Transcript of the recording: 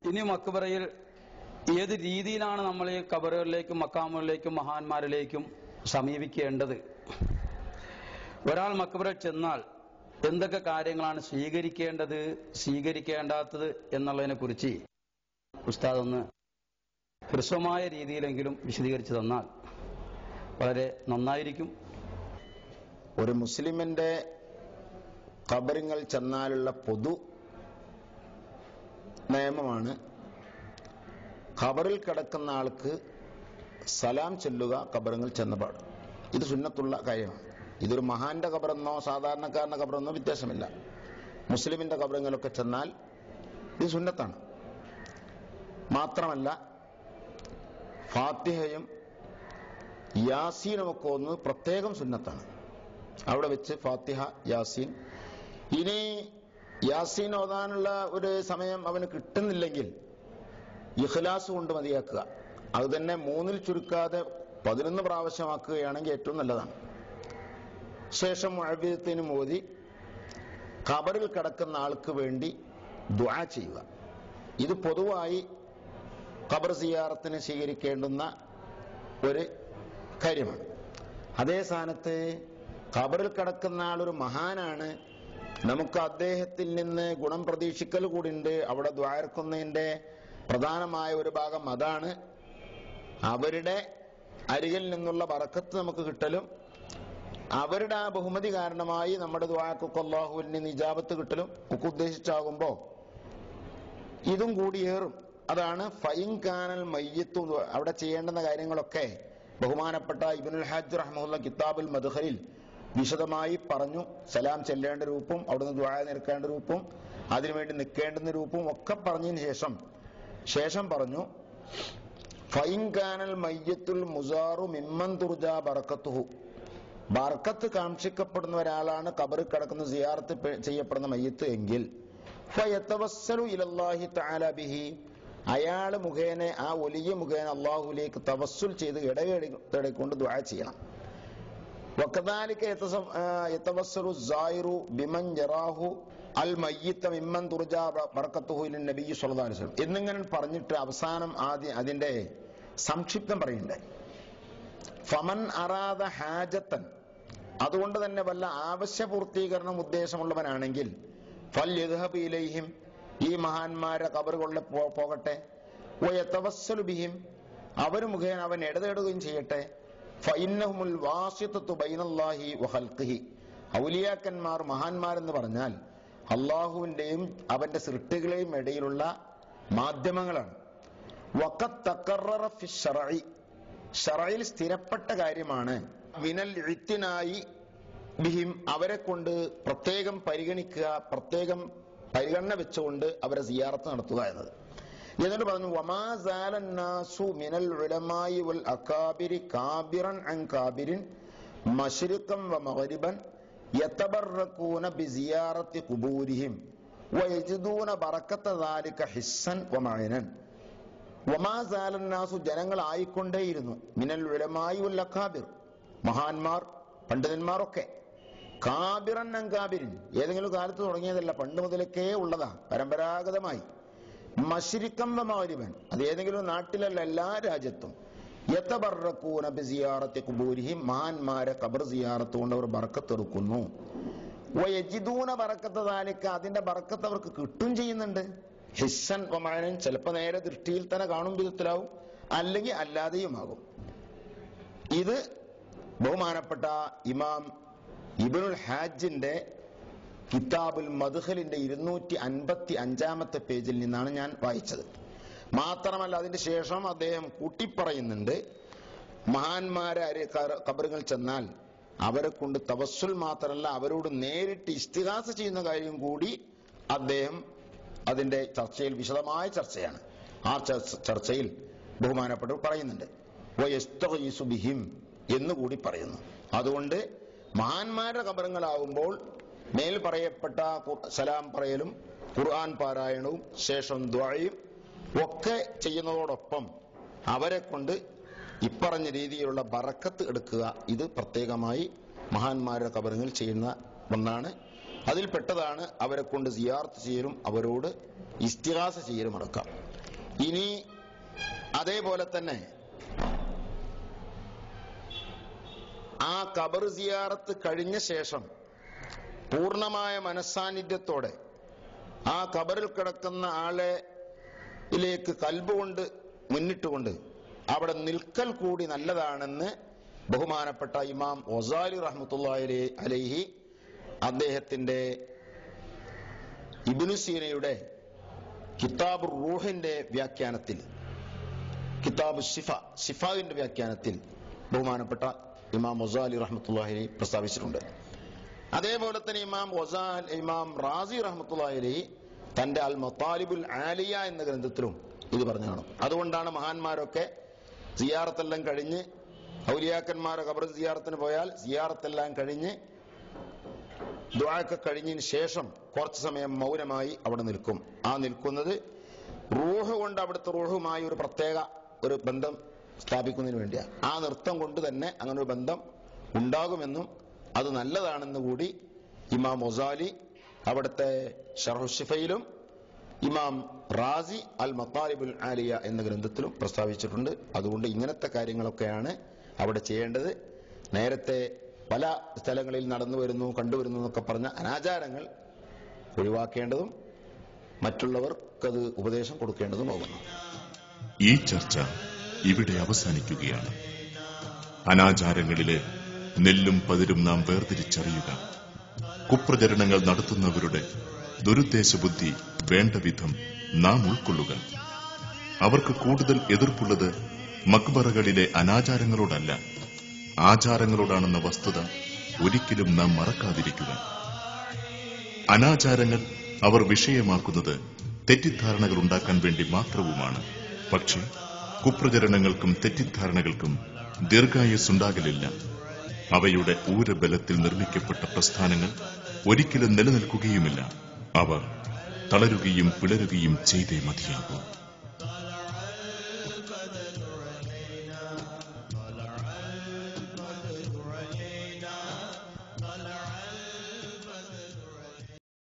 ഇനി മക്ബറയിൽ ഏത് രീതിയിലാണ് നമ്മൾ ഈ ഖബറുകളിലേക്കും മക്കാമുകളിലേക്കും മഹാന്മാരിലേക്കും സമീപിക്കേണ്ടത്? ഒരാൾ മക്ബറയിൽ ചെന്നാൽ എന്തൊക്കെ കാര്യങ്ങളാണ് സ്വീകരിക്കേണ്ടത്, സ്വീകരിക്കേണ്ടാത്തത് എന്നുള്ളതിനെ കുറിച്ച് ഉസ്താദ് ഒന്ന് ഹ്രസ്വമായ രീതിയിലെങ്കിലും വിശദീകരിച്ചു തന്നാൽ വളരെ നന്നായിരിക്കും. ഒരു മുസ്ലിമിന്റെ ഖബറിങ്ങൾ ചെന്നാലുള്ള പൊതു നിയമമാണ് ഖബറിൽ കിടക്കുന്ന ആൾക്ക് സലാം ചൊല്ലുക ഖബറുകൾ ചെന്നപാട്. ഇത് സുന്നത്തുള്ള കാര്യമാണ്. ഇതൊരു മഹാന്റെ ഖബറെന്നോ സാധാരണക്കാരന്റെ ഖബറെന്നോ വ്യത്യാസമില്ല. മുസ്ലിമിന്റെ ഖബറുകളൊക്കെ ചെന്നാൽ ഇത് സുന്നത്താണ്. മാത്രമല്ല ഫാത്തിഹയും യാസീനും ഒക്കെ ഒന്ന് പ്രത്യേകം സുന്നത്താണ്. അവിടെ വെച്ച് ഫാത്തിഹ, യാസീൻ. ഇനി യാസീൻ ഓതാനുള്ള ഒരു സമയം അവന് കിട്ടുന്നില്ലെങ്കിൽ ഇഖ്ലാസ് കൊണ്ട് മതിയാക്കുക. അത് തന്നെ 3-ൽ ചുരുക്കാതെ 11 പ്രാവശ്യമാക്കുകയാണെങ്കിൽ ഏറ്റവും നല്ലതാണ്. ശേഷം മുഅവ്വിദത്തിനും ഓതി ഖബറിൽ കിടക്കുന്ന ആൾക്ക് വേണ്ടി ദുആ ചെയ്യുക. ഇത് പൊതുവായി ഖബർ സിയാറത്തിന് സ്വീകരിക്കേണ്ടുന്ന ഒരു കാര്യമാണ്. അതേ സ്ഥാനത്ത് ഖബറിൽ കിടക്കുന്ന ആളൊരു മഹാനാണ്, നമുക്ക് അദ്ദേഹത്തിൽ നിന്ന് ഗുണം പ്രതീക്ഷിക്കൽ കൂടിയുണ്ട്. അവിടെ ദ്വാരക്കുന്നതിന്റെ പ്രധാനമായ ഒരു ഭാഗം അതാണ്. അവരുടെ അരികിൽ നിന്നുള്ള ബറക്കത്ത് നമുക്ക് കിട്ടലും അവരുടെ ആ ബഹുമതി കാരണമായി നമ്മുടെ ദുആക്കൊക്കെ അല്ലാഹുവിൽ നിന്ന് ഇജാബത്ത് കിട്ടലും ഒക്കെ ഉദ്ദേശിച്ചാകുമ്പോൾ ഇതും കൂടിയേറും. അതാണ് ഫൈൻ കാനൽ മയ്യിത്തു. അവിടെ ചെയ്യേണ്ടുന്ന കാര്യങ്ങളൊക്കെ ബഹുമാനപ്പെട്ട ഇബ്നുൽ ഹജ്ജ് റഹ്മഹുല്ലാഹ് കിതാബുൽ മദ്ഖലിൽ വിശദമായി പറഞ്ഞു. സലാം ചെല്ലേണ്ട രൂപവും അവിടുന്ന് ദുആ നിൽക്കേണ്ട രൂപവും അതിനുവേണ്ടി നിൽക്കേണ്ടുന്ന രൂപവും ഒക്കെ പറഞ്ഞതിന് ശേഷം പറഞ്ഞു ഫൈൻ കാനൽ മയ്യത്തുൽ മുസാറു മിമ്മൻ തുർജാ ബറക്കത്തുഹു. ബർക്കത്ത് കാക്ഷിക്കപ്പെടുന്ന ഒരാളാണ് ഖബറിൽ കിടക്കുന്ന സിയാറത്ത് ചെയ്യപ്പെടുന്ന മയ്യത്ത് എങ്കിൽ ഫയതവസ്സലു ഇലല്ലാഹി തആല ബിഹി. അയാൾ മുഖേന, ആ വലിയ മുഖേന അല്ലാഹുവിലേക്ക് തവസ്സുൽ ചെയ്ത് ഇടകൊണ്ട് ദുആ ചെയ്യണം. വകദാലിക യതവസ്സലു സായിറു ബിമൻ യറാഹു അൽ മയ്യിത മിമ്മൻ തുർജാ ബറക്കത്തുഹു ഇലൻ നബി സ്വല്ലല്ലാഹു അലൈഹി വസല്ലം എന്നിങ്ങനെ പറഞ്ഞിട്ട് അവസാനം അതിന്റെ സംക്ഷിപ്തം പറയുന്നുണ്ട്. ഫമൻ അറാദ ഹാജത്തൻ, അതുകൊണ്ട് തന്നെ വല്ല ആവശ്യപൂർത്തീകരണം ഉദ്ദേശമുള്ളവനാണെങ്കിൽ ഫൽയദ്ഹബ് ഇലൈഹിം, ഈ മഹാന്മാരുടെ ഖബറുകളിൽ പോകട്ടെ. വയതവസ്സലു ബിഹിം, അവർ മുഖേന അവൻ ഇടതേടുകയും ചെയ്യട്ടെ. ഫഇന്നഹുൽ വാസിതത്തു ബൈനല്ലാഹി വഖൽഖിഹി. ഔലിയാക്കന്മാർ, മഹാന്മാരെന്ന് പറഞ്ഞാൽ അള്ളാഹുവിന്റെയും അവന്റെ സൃഷ്ടികളെയും ഇടയിലുള്ള മാധ്യമങ്ങളാണ്. വഖദ് തഖററ ഫി ശർഇ, ശർഇൽ സ്ഥിരപ്പെട്ട കാര്യമാണ്. മിനൽ ഇഅ്തിനായി ബിഹിം, അവരെ കൊണ്ട് പ്രത്യേകം പരിഗണിക്കുക, പ്രത്യേകം പരിഗണന വെച്ചുകൊണ്ട് അവരെ സിയാറത്ത് നടത്തുക എന്നത്. എന്നിട്ട് പറഞ്ഞു വമാ സാലൻ നാസു മിനൽ ഉലമായി വൽ അകാബിരി കാബിറൻ അൻ കാബിരിൻ മശ്രിഖൻ വ മഗ്രിബൻ യതബറകൂന ബിസിയാറത്തി ഖുബൂരിഹിം വയജിദൂന ബറക്കത ദാലിക ഹിസ്സൻ വ മഅനൻ. വമാ സാലൻ നാസു, ജനങ്ങൾ ആയിക്കൊണ്ടേയിരുന്നു, മിനൽ ഉലമായി വൽ അകാബിർ, മഹാന്മാർ പണ്ഡിതന്മാരൊക്കെ, കാബിറൻ അൻ കാബിരിൻ, ഏതെങ്കിലും കാലത്ത് തുടങ്ങിയതല്ല, പണ്ട് മുതലൊക്കെ ഉള്ളതാ, പരമ്പരാഗതമായി. മശ്രിഖൻ വ മഗ്രിബൻ, അത് ഏതെങ്കിലും നാട്ടിലല്ല, എല്ലാ രാജ്യത്തും. യതബറകൂന ബിസിയാറത്തി ഖുബൂരിഹിം, മഹാന്മാരെ ഖബർ സിയാറത്ത് കൊണ്ട് അവർ ബറക്കത്ത് എടുക്കുന്നു. വയജിദൂന ബറക്കത ദാലിക, അതിന്റെ ബറക്കത്ത് അവർക്ക് കിട്ടും ചെയ്യുന്നുണ്ട്. ഹിസ്സൻ വ മഅനൻ, ചിലപ്പോൾ നേരെ ദൃഷ്ടിയിൽ തന്നെ കാണും വിധത്തിലാവും, അല്ലെങ്കിൽ അല്ലാതെയുമാകും. ഇത് ബഹുമാനപ്പെട്ട ഇമാം ഇബ്നുൽ ഹാജിന്റെ കിതാബുൽ മദ്ഖലിന്റെ 255-ാമത്തെ പേജിൽ നിന്നാണ് ഞാൻ വായിച്ചത്. മാത്രമല്ല അതിന്റെ ശേഷം അദ്ദേഹം കൂട്ടിപ്പറയുന്നുണ്ട്, മഹാന്മാരെ ഖബറുകൾ ചെന്നാൽ അവരെ കൊണ്ട് തവസ്സുൽ മാത്രമല്ല, അവരോട് നേരിട്ട് ഇസ്തിഗാസ ചെയ്യുന്ന കാര്യം കൂടി അദ്ദേഹം അതിന്റെ ചർച്ചയിൽ, വിശദമായ ചർച്ചയാണ്, ആ ചർച്ചയിൽ ബഹുമാനപ്പെട്ടവർ പറയുന്നുണ്ട്. വയസ്തഗീസു ബിഹിം എന്നുകൂടി പറയുന്നു. അതുകൊണ്ട് മഹാന്മാരുടെ ഖബറുകളാവുമ്പോൾ മേൽ പറയപ്പെട്ട സലാം പറയലും ഖുർആൻ പാരായണവും ശേഷം ദുആയും ഒക്കെ ചെയ്യുന്നതോടൊപ്പം അവരെ കൊണ്ട് ഇപ്പറഞ്ഞ രീതിയിലുള്ള ബറക്കത്ത് എടുക്കുക, ഇത് പ്രത്യേകമായി മഹാന്മാരുടെ ഖബറുകൾ ചെയ്യുന്ന ഒന്നാണ്. അതിൽപ്പെട്ടതാണ് അവരെ കൊണ്ട് സിയാറത്ത് ചെയ്യലും അവരോട് ഇസ്തിഗാസ ചെയ്യലും അടക്കാം. ഇനി അതേപോലെ തന്നെ ആ ഖബർ സിയാറത്ത് കഴിഞ്ഞ ശേഷം പൂർണ്ണമായ മനസ്സാന്നിധ്യത്തോടെ ആ ഖബറിൽ കിടക്കുന്ന ആളിലേക്ക് കൽബ് കൊണ്ട് മുന്നിട്ടുകൊണ്ട് അവിടെ നിൽക്കൽ കൂടി നല്ലതാണെന്ന് ബഹുമാനപ്പെട്ട ഇമാം ഗസാലി റഹ്മത്തുള്ളാഹി അലൈഹി അദ്ദേഹത്തിന്റെ ഇബ്നു സീനയുടെ കിതാബ് റൂഹിന്റെ വ്യാഖ്യാനത്തിൽ, കിതാബ് ശിഫാവിന്റെ വ്യാഖ്യാനത്തിൽ ബഹുമാനപ്പെട്ട ഇമാം ഗസാലി റഹ്മത്തുള്ളാഹി അലൈഹി പ്രസ്താവിച്ചിട്ടുണ്ട്. അതേപോലെ തന്നെ ഇമാം റാസി റഹ്മത്തുള്ളാഹി അലൈഹി തന്റെ അൽ മത്താലിബുൽ ആലിയ എന്ന ഗ്രന്ഥത്തിലും ഇത് പറഞ്ഞു കാണും. അതുകൊണ്ടാണ് മഹാന്മാരൊക്കെ സിയാറത്തെല്ലാം കഴിഞ്ഞ്, ഔലിയാക്കന്മാരെ ഖബർ സിയാറത്തിന് പോയാൽ സിയാറത്തെല്ലാം കഴിഞ്ഞ് ദുആയൊക്കെ കഴിഞ്ഞതിന് ശേഷം കുറച്ചു സമയം മൗനമായി അവിടെ നിൽക്കും. ആ നിൽക്കുന്നത് റൂഹ് കൊണ്ട് അവിടുത്തെ റൂഹുമായി ഒരു പ്രത്യേക ഒരു ബന്ധം സ്ഥാപിക്കുന്നതിന് വേണ്ടിയാണ്. ആ നൃത്തം കൊണ്ട് തന്നെ അങ്ങനെ ഒരു ബന്ധം ഉണ്ടാകുമെന്നും അത് നല്ലതാണെന്ന് കൂടി ഇമാം ഗസാലി അവിടുത്തെ ശർഹു ശിഫയിലും ഇമാം റാസി അൽ മത്താലിബുൽ ആലിയ എന്ന ഗ്രന്ഥത്തിലും പ്രസ്താവിച്ചിട്ടുണ്ട്. അതുകൊണ്ട് ഇങ്ങനത്തെ കാര്യങ്ങളൊക്കെയാണ് അവിടെ ചെയ്യേണ്ടത്. നേരത്തെ പല സ്ഥലങ്ങളിൽ നടന്നു വരുന്നു, കണ്ടുവരുന്നു എന്നൊക്കെ പറഞ്ഞ അനാചാരങ്ങൾ ഒഴിവാക്കേണ്ടതും മറ്റുള്ളവർക്കത് ഉപദേശം കൊടുക്കേണ്ടതുമാകുന്നു. ഈ ചർച്ച ഇവിടെ അവസാനിക്കുകയാണ്. അനാചാരങ്ങളിലെ നെല്ലും പതിരും നാം വേർതിരിച്ചറിയുക. കുപ്രചരണങ്ങൾ നടത്തുന്നവരുടെ ദുരുദ്ദേശ ബുദ്ധി വേണ്ട വിധം നാം ഉൾക്കൊള്ളുക. അവർക്ക് കൂടുതൽ എതിർപ്പുള്ളത് മക്ബറകളിലെ അനാചാരങ്ങളോടല്ല, ആചാരങ്ങളോടാണെന്ന വസ്തുത ഒരിക്കലും നാം മറക്കാതിരിക്കുക. അനാചാരങ്ങൾ അവർ വിഷയമാക്കുന്നത് തെറ്റിദ്ധാരണകൾ ഉണ്ടാക്കാൻ വേണ്ടി മാത്രവുമാണ്. പക്ഷേ കുപ്രചരണങ്ങൾക്കും തെറ്റിദ്ധാരണകൾക്കും ദീർഘായുസ്സുണ്ടാകലില്ല. അവയുടെ ഊരബലത്തിൽ നിർമ്മിക്കപ്പെട്ട പ്രസ്ഥാനങ്ങൾ ഒരിക്കലും നിലനിൽക്കുകയുമില്ല. അവർ തളരുകയും പിളരുകയും ചെയ്തേ മതിയാകൂ.